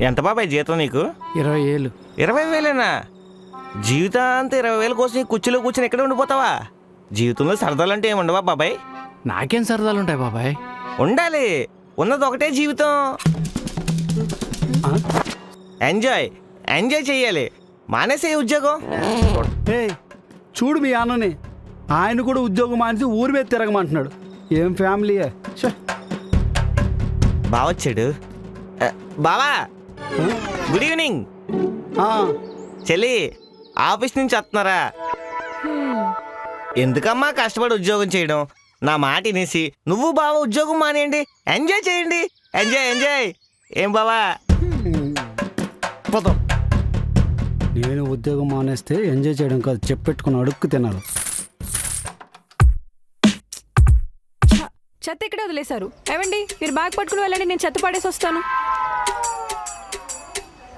ఎంత బాబాయ్ జీతం నీకు? 20,000. 20,000ఏనా? జీవితాంతా 20,000 కోసం ఈ కుర్చీలో కూర్చొని ఎక్కడ ఉండిపోతావా? జీవితంలో సరదాలంటే ఏముండవా బాబాయ్? నాకేం సరదాలు ఉంటాయి బాబాయ్? ఉండాలి, ఉన్నది ఒకటే జీవితం. ఎంజాయ్ ఎంజాయ్ చెయ్యాలి. మానేసే ఉద్యోగం. చూడు మీ అన్నని, ఆయన కూడా ఉద్యోగం మానేసి ఊరి మీద తిరగమంటున్నాడు. ఏం ఫ్యామిలీయే. బావొచ్చాడు. బావా గుడ్ ఈవినింగ్. చెల్లి ఆఫీస్ నుంచి వస్తున్నారా? ఎందుకమ్మా కష్టపడి ఉద్యోగం చేయడం? నా మాట వినేసి నువ్వు బావ ఉద్యోగం మానేయండి, ఎంజాయ్ చేయండి. Enjoy enjoy. ఏం బావా? పోతాం. నేను ఉద్యోగం మానేస్తే ఎంజాయ్ చేయడం కాదు, చెప్పెట్టుకుని అడుక్కు తినాలి. చెత్త ఇక్కడే వదిలేశారు. ఏమండి, మీరు బ్యాగ్ పట్టుకుని వెళ్ళండి, నేను చెత్త పడేసి వస్తాను.